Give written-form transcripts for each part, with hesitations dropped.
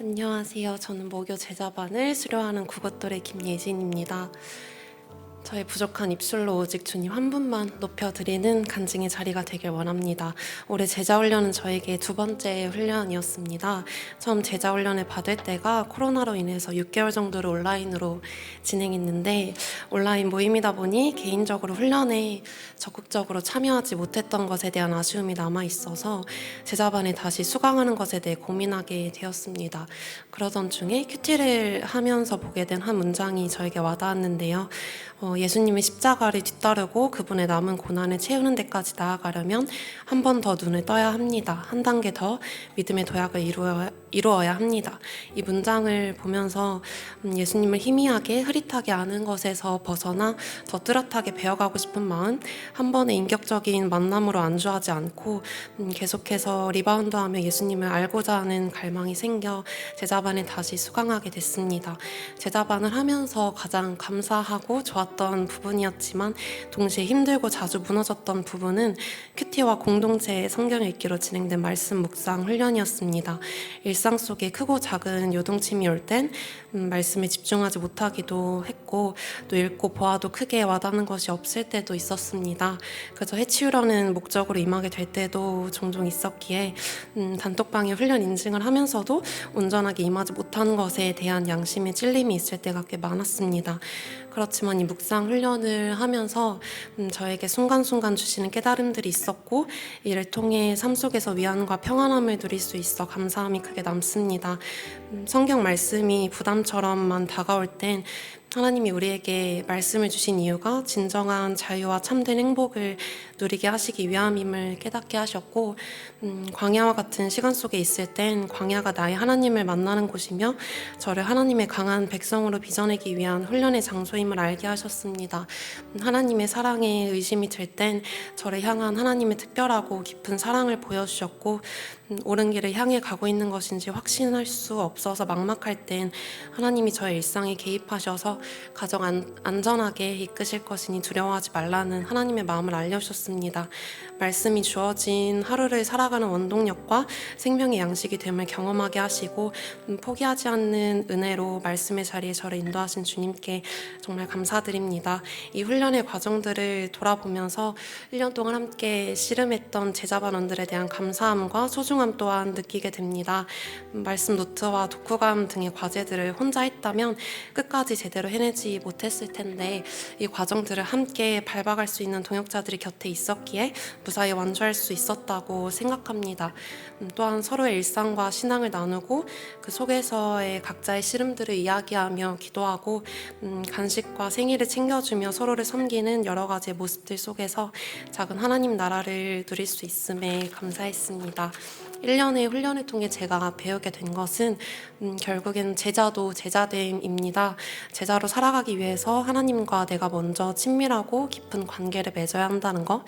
안녕하세요. 저는 모교 제자반을 수료하는 국어또래 김예진입니다. 저의 부족한 입술로 오직 주님 한 분만 높여드리는 간증의 자리가 되길 원합니다. 올해 제자훈련은 저에게 두 번째 훈련이었습니다. 처음 제자훈련을 받을 때가 코로나로 인해서 6개월 정도를 온라인으로 진행했는데, 온라인 모임이다 보니 개인적으로 훈련에 적극적으로 참여하지 못했던 것에 대한 아쉬움이 남아있어서 제자반에 다시 수강하는 것에 대해 고민하게 되었습니다. 그러던 중에 큐티를 하면서 보게 된 한 문장이 저에게 와닿았는데요. 예수님의 십자가를 뒤따르고 그분의 남은 고난을 채우는 데까지 나아가려면 한 번 더 눈을 떠야 합니다. 한 단계 더 믿음의 도약을 이루어야 합니다. 이 문장을 보면서 예수님을 희미하게 흐릿하게 아는 것에서 벗어나 더 뚜렷하게 배워가고 싶은 마음, 한 번의 인격적인 만남으로 안주하지 않고 계속해서 리바운드하며 예수님을 알고자 하는 갈망이 생겨 제자반에 다시 수강하게 됐습니다. 제자반을 하면서 가장 감사하고 좋았던 부분이었지만 동시에 힘들고 자주 무너졌던 부분은 큐티와 공동체의 성경 읽기로 진행된 말씀 묵상 훈련이었습니다. 일상 속에 크고 작은 요동침이 올 땐 말씀에 집중하지 못하기도 했고, 또 읽고 보아도 크게 와닿는 것이 없을 때도 있었습니다. 그래서 해치우려는 목적으로 임하게 될 때도 종종 있었기에 단톡방에 훈련 인증을 하면서도 온전하게 임하지 못하는 것에 대한 양심의 찔림이 있을 때가 꽤 많았습니다. 그렇지만 이 묵상 훈련을 하면서 저에게 순간순간 주시는 깨달음들이 있었고, 이를 통해 삶 속에서 위안과 평안함을 누릴 수 있어 감사함이 크게 남습니다. 성경 말씀이 부담처럼만 다가올 땐 하나님이 우리에게 말씀을 주신 이유가 진정한 자유와 참된 행복을 누리게 하시기 위함임을 깨닫게 하셨고, 광야와 같은 시간 속에 있을 땐 광야가 나의 하나님을 만나는 곳이며 저를 하나님의 강한 백성으로 빚어내기 위한 훈련의 장소임을 알게 하셨습니다. 하나님의 사랑에 의심이 들 땐 저를 향한 하나님의 특별하고 깊은 사랑을 보여주셨고, 옳은 길을 향해 가고 있는 것인지 확신할 수 없어서 막막할 땐 하나님이 저의 일상에 개입하셔서 가장 안전하게 이끄실 것이니 두려워하지 말라는 하나님의 마음을 알려주셨습니다. 말씀이 주어진 하루를 살아가는 원동력과 생명의 양식이 됨을 경험하게 하시고, 포기하지 않는 은혜로 말씀의 자리에 저를 인도하신 주님께 정말 감사드립니다. 이 훈련의 과정들을 돌아보면서 1년 동안 함께 씨름했던 제자반원들에 대한 감사함과 소중함 또한 느끼게 됩니다. 말씀 노트와 독후감 등의 과제들을 혼자 했다면 끝까지 제대로 해내지 못했을 텐데, 이 과정들을 함께 밟아갈 수 있는 동역자들이 곁에 있었기에 무사히 완주할 수 있었다고 생각합니다. 또한 서로의 일상과 신앙을 나누고 그 속에서의 각자의 씨름들을 이야기하며 기도하고 간식과 생일을 챙겨주며 서로를 섬기는 여러 가지의 모습들 속에서 작은 하나님 나라를 누릴 수 있음에 감사했습니다. 1년의 훈련을 통해 제가 배우게 된 것은 결국엔 제자도 제자됨입니다. 제자로 살아가기 위해서 하나님과 내가 먼저 친밀하고 깊은 관계를 맺어야 한다는 것,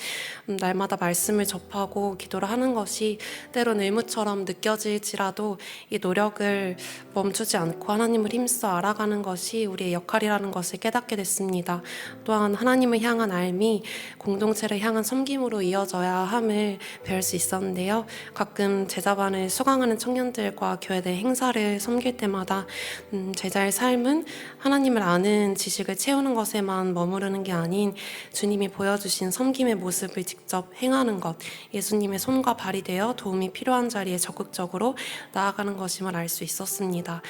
날마다 말씀을 접하고 기도를 하는 것이 때론 의무처럼 느껴질지라도 이 노력을 멈추지 않고 하나님을 힘써 알아가는 것이 우리의 역할이라는 것을 깨닫게 됐습니다. 또한 하나님을 향한 알미, 공동체를 향한 섬김으로 이어져야 함을 배울 수 있었는데요. 가끔 제자반을 수강하는 청년들과 교회 내 행사를 섬길 때마다 제자의 삶은 하나님을 아는 지식을 채우는 것에만 머무르는 게 아닌 주님이 보여주신 섬김의 모습을 직접 행하는 것, 예수님의 손과 발이 되어 도움이 필요한 자리에 적극적으로 나아가는 것임을 알 수 있었습니다.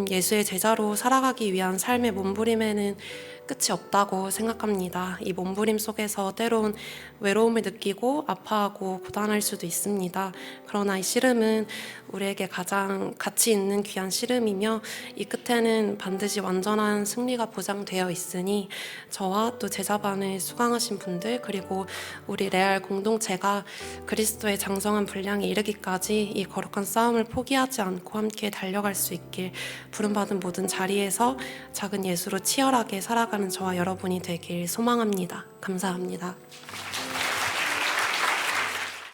예수의 제자로 살아가기 위한 삶의 몸부림에는 끝이 없다고 생각합니다. 이 몸부림 속에서 때론 외로움을 느끼고 아파하고 고단할 수도 있습니다. 그러나 이 씨름은 우리에게 가장 가치 있는 귀한 씨름이며, 이 끝에는 반드시 완전한 승리가 보장되어 있으니 저와 또 제자반을 수강하신 분들, 그리고 우리 레알 공동체가 그리스도의 장성한 분량에 이르기까지 이 거룩한 싸움을 포기하지 않고 함께 달려갈 수 있길, 부름받은 모든 자리에서 작은 예수로 치열하게 살아가는 저와 여러분이 되길 소망합니다. 감사합니다.